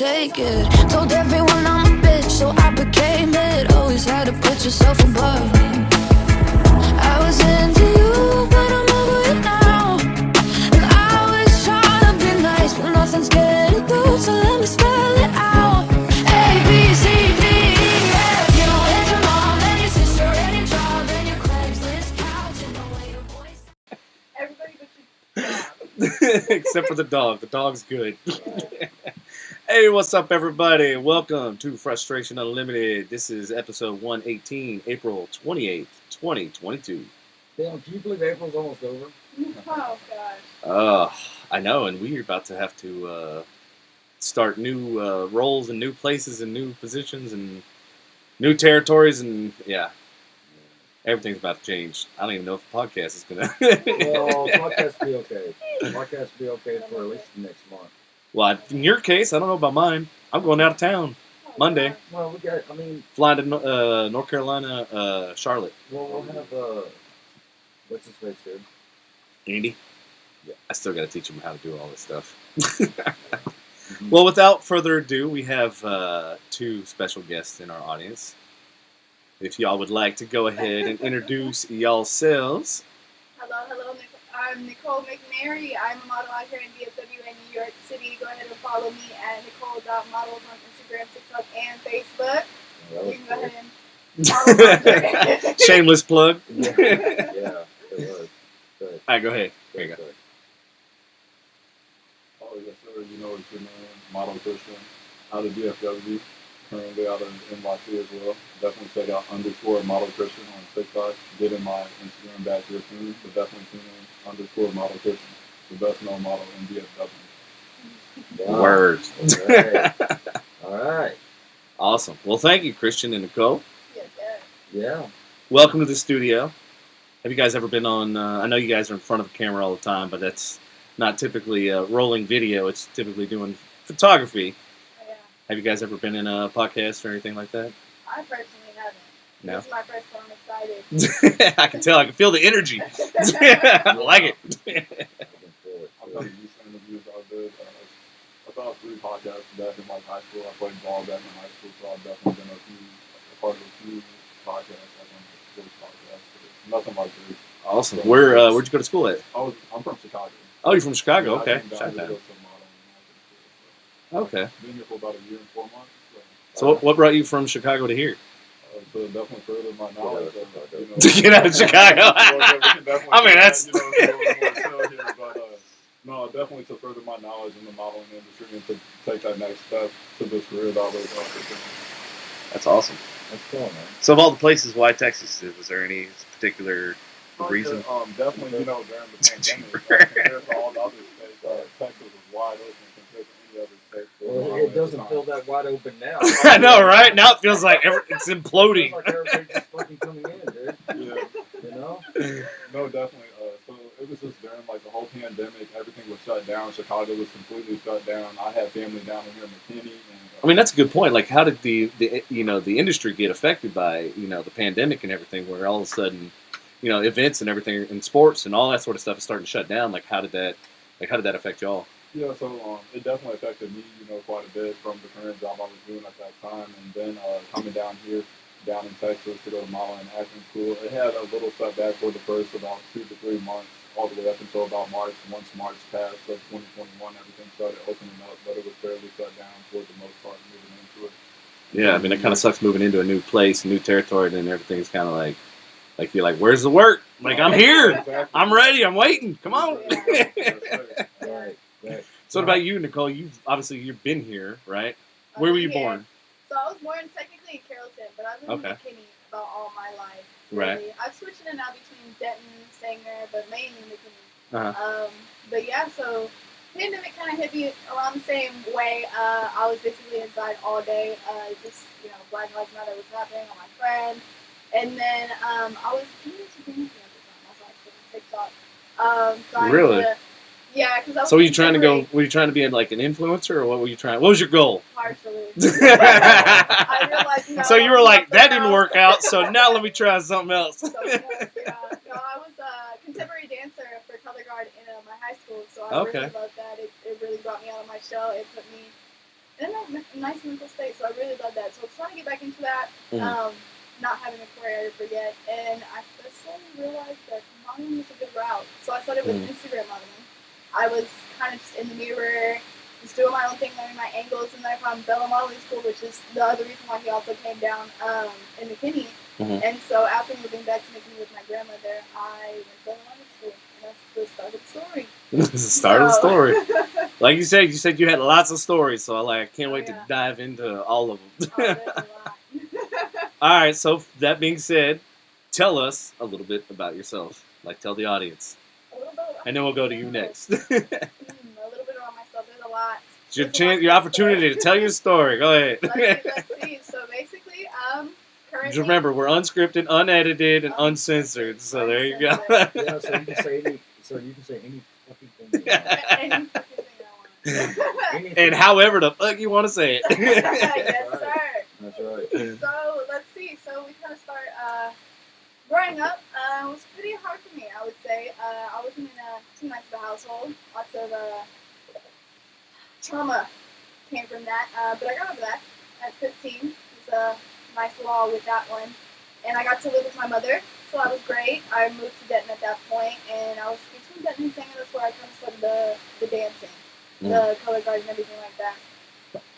take it. Told everyone I'm a bitch, so I became it. Always had to put yourself above me. I was into you, but I'm over it now. And I was trying to be nice, but nothing's getting through, so let me spell it out. A, B, C, D, E, F. You know, it's your mom and your sister and your job and your Craigslist couch and the way your voice. Everybody but your dog. Except for the dog. The dog's good. Hey, what's up, everybody? Welcome to Frustration Unlimited. This is episode 118, April 28th, 2022. Damn, can you believe April's almost over? Oh, gosh. I know, and we're about to have to start new roles and new places and new positions and new territories, and yeah, everything's about to change. I don't even know if the podcast is going to... Well, podcast will be okay. Podcast will be okay for at least the next month. Well, in your case, I don't know about mine. I'm going out of town Monday. Well, we got, I mean... Flying to North Carolina, Charlotte. Well, we'll have, what's his face, dude? Andy? Yeah. I still got to teach him how to do all this stuff. Well, without further ado, we have two special guests in our audience. If y'all would like to go ahead and introduce y'allselves. Hello. I'm Nicole McNaire. I'm a model out here in DFW in New York City. Go ahead and follow me at nicole.models on Instagram, TikTok, and Facebook. You can go ahead and follow me. Shameless plug. Yeah, it was. Good. All right, go ahead. Here you go. Oh, yes, sir. You know, it's your man, Model Christian, out of DFW, currently out of NYC as well. Definitely check out _Model Christian on TikTok. Get in my Instagram back here soon, but definitely tune in _Model Christian, the best known model in DFW. Wow. Words. All right. Awesome. Well, thank you, Christian and Nicole. Yes, sir. Yeah. Welcome to the studio. Have you guys ever been on, I know you guys are in front of the camera all the time, but that's not typically rolling video. It's typically doing photography. Oh, yeah. Have you guys ever been in a podcast or anything like that? I personally haven't. No. This is my first one. I'm excited. I can tell. I can feel the energy. I like it. I've done decent interviews. I did about 3 podcasts back in like high school. I played ball back in high school, so I've definitely been a part of a few podcasts, like on the sports podcasts. But nothing like this. Awesome. Where'd you go to school at? I'm from Chicago. Oh, you're from Chicago. Yeah, Okay. I came down Shout here to out. go to modeling. Okay. Been here for about a year and 4 months. So what brought you from Chicago to here? So definitely further my knowledge of, To get out of Chicago. I mean, that's... No, definitely to further my knowledge in the modeling industry and to take that next step to this career that I was offered. That's awesome. That's cool, man. So of all the places, why Texas? Was there any particular reason? Definitely, during the pandemic, compared to all the other states, Texas was wide open compared to any other state. Well, it doesn't feel that wide open now. I know, right? Now it feels like it's imploding. It feels like everybody's just fucking coming in, dude. Yeah. You know? No, definitely. So it was just during like the whole pandemic, everything was shut down. Chicago was completely shut down. I had family down here in McKinney. I mean, that's a good point. Like, how did the industry get affected by the pandemic and everything, where all of a sudden, events and everything in sports and all that sort of stuff is starting to shut down? Like, how did that affect y'all? Yeah, so it definitely affected me, quite a bit from the current job I was doing at that time, and then coming down here, down in Texas to go to modeling and acting school. It had a little setback for the first about 2 to 3 months, all the way up until about March. Once March passed of 2021, everything started opening up, but it was fairly shut down for the most part moving into it. Yeah, I mean, it kind of sucks moving into a new place, a new territory, and then everything's kind of like you're like, where's the work? Like, I'm here. Exactly. I'm ready. I'm waiting. Come on. Right. So what about you, Nicole? You've been here, right? Where were you born? So I was born technically in Carrollton, but I've been in McKinney about all my life. Really. Right. I've switched in and out between Denton, Sanger, but mainly McKinney. Uh-huh. But yeah, so pandemic kind of hit me around the same way. I was basically inside all day, just Black Lives Matter was happening on my friends, and then I was dancing at the time. I was like TikTok. So really? Yeah, because I was. So were you trying to be like an influencer, or what were you trying? What was your goal? Partially. I realized. No, So you were like, that didn't work out. So now let me try something else. So, yeah. No, I was a contemporary dancer for color guard in my high school, so I really loved that. It really brought me out of my shell. It put me in a nice mental state. So I really love that. So I'm trying to get back into that. Mhm. Not having a choreographer yet, and I just slowly realized that modeling is a good route. So I started with Instagram modeling. I was kind of just in the mirror, just doing my own thing, learning my angles, and then I found Bella Modeling School, which is the other reason why he also came down in McKinney. And so after moving back to McKinney with my grandmother, I went to Bella Modeling School, and that's the start of the story. This is the start of the story. Like you said you had lots of stories, so I can't wait to dive into all of them. Oh, there's a lot. All right, so that being said, tell us a little bit about yourself. Like, tell the audience. A little bit. And then we'll go to you next. A little bit about myself. There's a lot. It's your chance, your opportunity to tell your story. Go ahead. Let's see. So basically, currently. Just remember, we're unscripted, unedited, and uncensored. So there you go. Yeah, so you can say any fucking thing you want. Any fucking thing I want. Anything. And however the fuck you want to say it. Yes, sir. That's right. So let's see. So we kind of start growing up. It was pretty hard for me, I would say. I wasn't in too nice of a household. Lots of trauma came from that. But I got over that at 15. It was a nice law with that one. And I got to live with my mother, so that was great. I moved to Denton at that point, and I was between Denton and singing. That's where I kind of started the dancing, the color guard, and everything like that.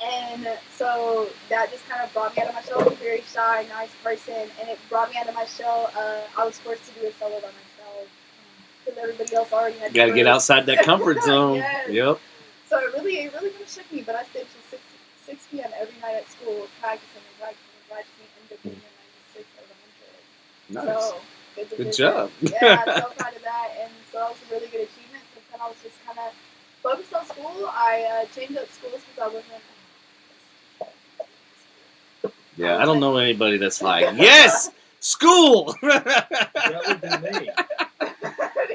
And so that just kind of brought me out of my shell. I was a very shy, nice person, and it brought me out of my shell. I was forced to do a solo by myself because everybody else already had. You got to get outside that comfort zone. Yes. Yep. So it really kind of shook me. But I stayed till 6 p.m. every night at school, practicing, and ended up being a 96 over 100. Nice. So, Good job. Yeah, I'm so proud of that. And so that was a really good achievement. So then I was just kind of focused on school. I changed up schools because I wasn't. Yeah, I don't know anybody that's like, yes, school. That would be me.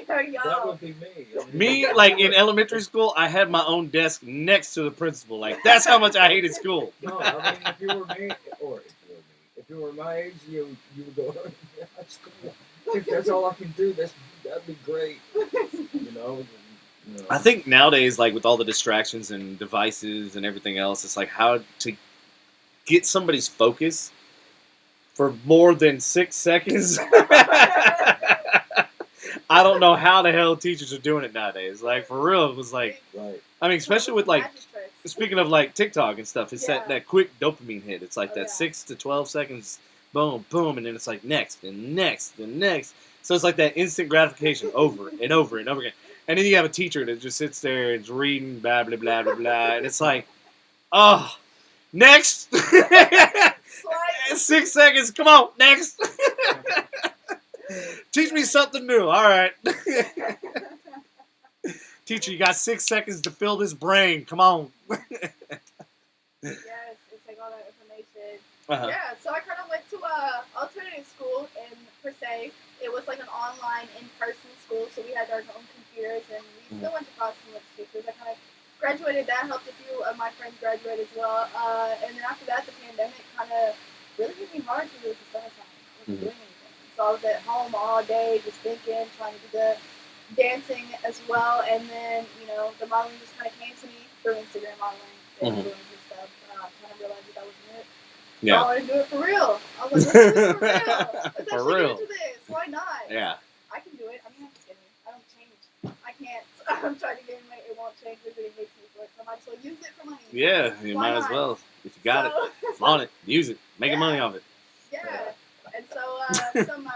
That would be me. Me, like in elementary school, I had my own desk next to the principal. Like, that's how much I hated school. No, I mean, if you were me, if you were my age, you would go, yeah, school. If that's all I can do, that'd be great. You know. I think nowadays, like with all the distractions and devices and everything else, it's like how to get somebody's focus for more than 6 seconds. I don't know how the hell teachers are doing it nowadays. Like, for real, it was like, Right. I mean, especially with like, speaking of like TikTok and stuff, it's Yeah. that quick dopamine hit. It's like Oh, that yeah. 6 to 12 seconds, boom, boom, and then it's like next and next and next. So it's like that instant gratification over and over and over again. And then you have a teacher that just sits there and is reading blah, blah, blah, blah, blah. And it's like, oh, next. 6 seconds. Come on, next. Teach me something new. All right. Teacher, you got 6 seconds to fill this brain. Come on. Yes, it's like all that information. Uh-huh. Yeah, so I kind of went to a alternative school in per se. It was like an online, in-person school, so we had our own computers, and we still went to class and went to teachers. I kind of graduated that, helped a few of my friends graduate as well. And then after that, the pandemic kind of really hit me hard because it was the summertime. I wasn't doing anything. So I was at home all day just thinking, trying to do the dancing as well. And then, the modeling just kind of came to me through Instagram modeling and doing some stuff. I kind of realized that wasn't it. Yeah. So I wanted to do it for real. I was like, let's do this for real. Let's For actually real. get into this. Why not? Yeah. I can do it. I mean, I'm just kidding. I don't change. I can't. I'm trying to gain weight. It won't change. Everybody hates me for it. So I might as well use it for money. Yeah, you Why might as not? well. If you got it, flaunt it, use it, making money off it. Yeah. And so some.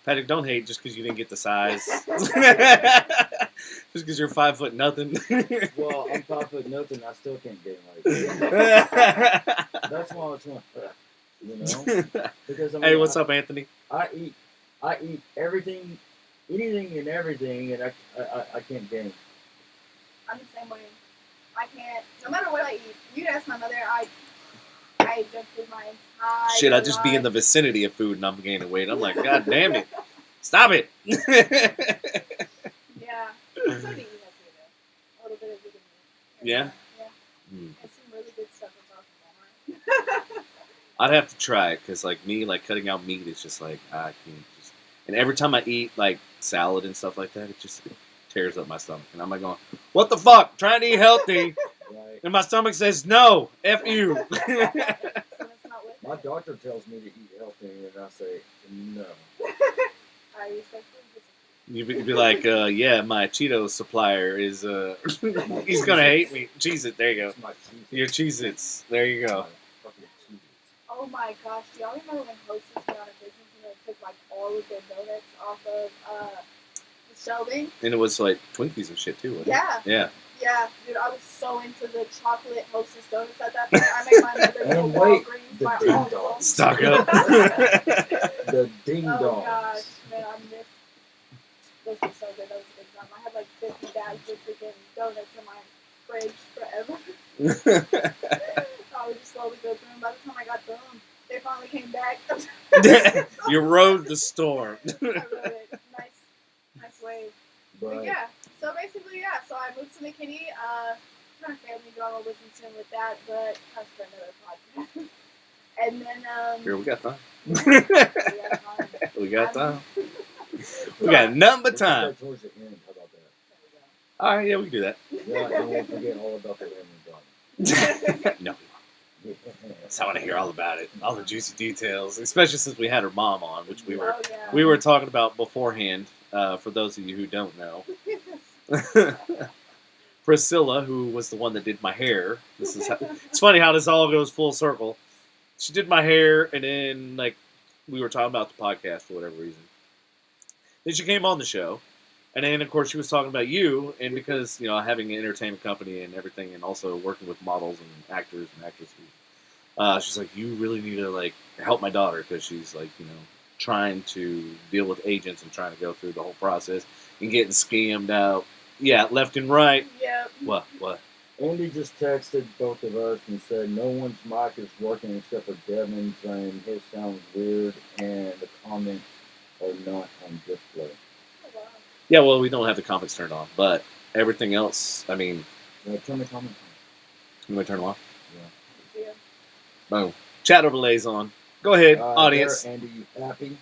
Patrick, don't hate just because you didn't get the size. Just because you're 5 foot nothing. Well, I'm 5 foot nothing. I still can't gain weight. That's why it's not fair. Because I mean, Hey, what's up, Anthony? I eat everything, anything and everything, and I can't gain. I'm the same way. I can't. No matter what I eat. You'd ask my mother. I junk food my entire Shit, I just be in the life. vicinity of food and I'm gaining weight. I'm like, God damn it. Stop it. Yeah. I'm starting to eat that too, though. A little bit of vegan meat. Yeah? Yeah. Mm. There's some really good stuff at Walmart. I'd have to try it because, like, me, like, cutting out meat is just like, I can't just. And every time I eat, like, salad and stuff like that, it just tears up my stomach. And I'm like going, what the fuck? Trying to eat healthy. Right. And my stomach says, no, F you. So it's not with My it. doctor tells me to eat healthy, and I say no. I respectfully disagree. You'd be like, yeah, my Cheetos supplier is, he's going to hate me. Cheez-It, there you go. It's my cheese. Your Cheez-Its, there you go. Fucking cheese. Oh my gosh, do y'all remember when Hostess went out of business and they took like all of their donuts off of the shelving? And it was like Twinkies and shit too, wasn't Yeah. it? Yeah. Yeah, dude, I was so into the chocolate Hostess donuts at that point. I made my mother go And wait, Walgreens the by ding all of dongs. them. Stock up. The ding dongs. Oh gosh, man, I miss those were so good. That was a good time. I had like 50 bags of freaking donuts in my fridge forever. I would just slowly go through them. By the time I got through them, they finally came back. You rode the storm. I wrote it. Nice wave. But But yeah, so basically, yeah. So I moved to McKinney. Kind of family drama was in with that, but that's for another podcast. And then Here, we got time. we got time. We got time. We got nothing but let's put time. that towards the end. How about that? All right, yeah, we can do that. Yeah, and we'll forget all about the lemon drama. No. Yeah. So I want to hear all about it, all the juicy details, especially since we had her mom on, which we were Oh, yeah. we were talking about beforehand. For those of you who don't know, Priscilla, who was the one that did my hair. This is it's funny how this all goes full circle. She did my hair, and then like we were talking about the podcast for whatever reason. Then she came on the show, and then of course she was talking about you, and because having an entertainment company and everything, and also working with models and actors and actresses, she's like, you really need to like help my daughter because she's like trying to deal with agents and trying to go through the whole process and getting scammed out, left and right. Yep. What? Andy just texted both of us and said no one's mic is working except for Devin's, and his sounds weird, and the comments are not on display. Oh, wow. Yeah, well, we don't have the comics turned on, but everything else, I mean, Turn the comments you want to turn them off? Yeah. Boom. Chat overlays on. Go ahead, on. audience. There, Andy, you happy?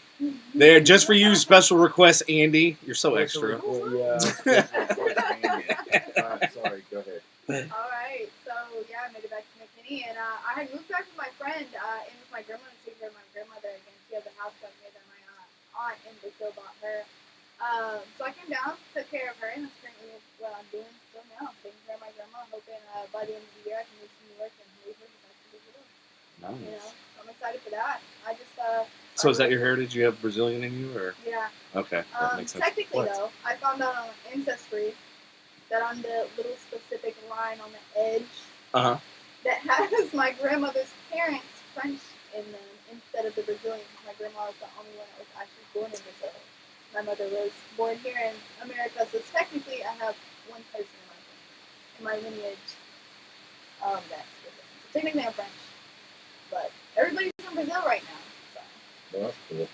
There, just for you, special request, Andy. You're so extra. Yeah. special request, Andy. Sorry, go ahead. All right, so yeah, I made it back to McKinney, and I had moved back with my friend in with my grandmother to take care of my grandmother again. She has a house down here that my aunt in Brazil bought her. So I came down, took care of her, and that's currently what I'm doing still now, taking care of my grandma, hoping by the end of the year I can move to New York and move her back to Brazil. Nice. So I'm excited for that. I just So is that your heritage? You have Brazilian in you, or yeah. okay, that makes sense. Technically, What? though, I found out on Ancestry that on the little specific line on the edge Uh huh. that has my grandmother's parents French in them instead of the Brazilian, because my grandma was the only one that was actually born in Brazil. My mother was born here in America, so technically I have one person in my lineage that's Brazilian. So technically I'm French, but everybody's from Brazil right now. So. Well, that's cool.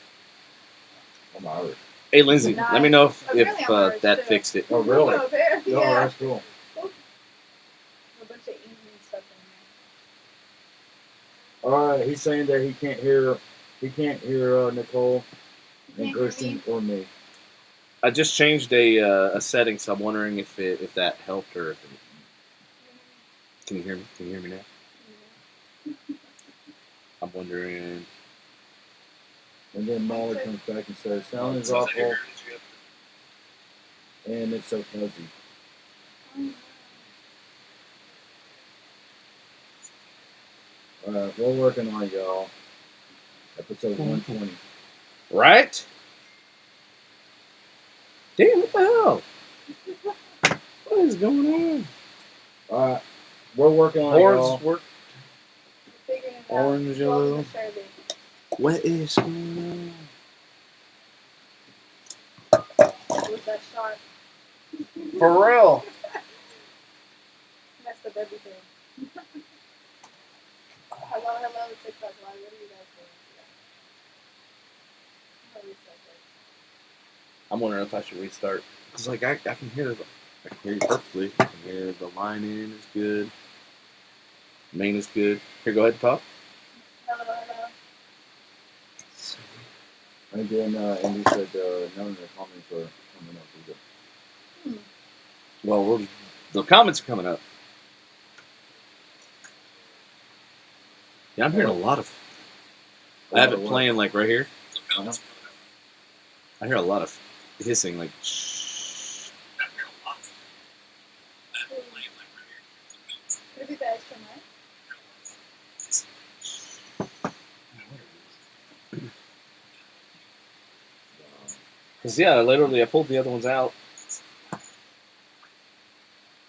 I'm Irish. Hey, Lindsay, Nice. let me know Apparently if I'm Irish, that too. fixed it. Oh, really? Oh, there, Oh, yeah. that's cool. A bunch of Indian stuff in All right, he's saying that he can't hear Nicole there. and Kristen or me. I just changed a setting, so I'm wondering if that helped or if it, can you hear me? Can you hear me now? I'm wondering. And then Molly comes back and says, sound is awful, and it's so fuzzy. We're working on it, y'all. Episode 120. Right? Damn, what the hell? What is going on? We're working on it, y'all. Work. Figuring it out. Orange, yellow. Welcome to Shirley. What is going With that shark. on? For real? Messed up everything. Hello, TikTok Live. What are you guys doing today? Oh, you're so good. I'm wondering if I should restart. Cause like I can hear you perfectly. I can hear the line in is good. Main is good. Here, go ahead and talk. Hello. And then Andy said none of the comments are coming up either. Well, the comments are coming up. Yeah, I'm hearing a lot of. I have it playing like right here. Uh-huh. I hear a lot of hissing, like. Shh. Could it be the extra mic? Cause yeah, literally, I pulled the other ones out.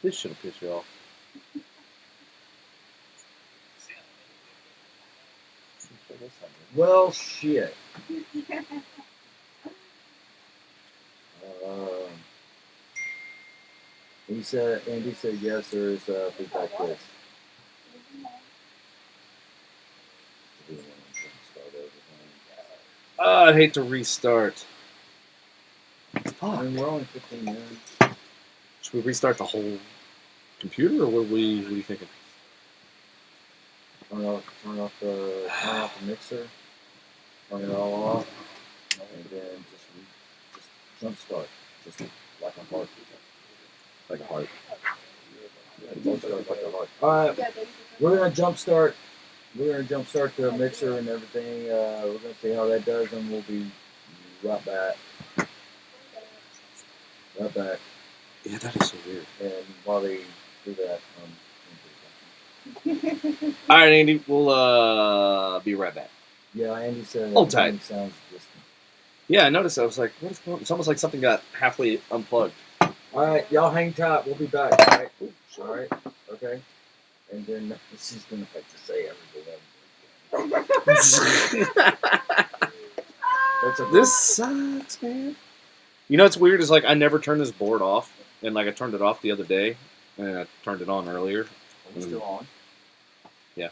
This should have pissed you off. Well, shit. Andy said yes, there is feedback yes. I'd hate to restart. I mean, we're only 15 minutes. Should we restart the whole computer, or what are you thinking? Turn off the mixer. Turn it all off, and then just jump start, just like a heart, like a heart. Yeah, jump start like a heart. All right, we're gonna jump start. We're gonna jump start the mixer and everything. We're gonna see how that does, and we'll be right back. Right back. Yeah, that is so weird. And while they do that, All right, Andy, we'll be right back. yeah, Andy said Hold tight. Sounds distant. Yeah, I noticed. I was like, what is going on? It's almost like something got halfway unplugged. All right, y'all hang tight. We'll be back. All right. All right. Okay. And then she's gonna have to say everything. This sucks, man. You know what's weird is like I never turned this board off, and like I turned it off the other day, and I turned it on earlier. Are we still on? Yeah.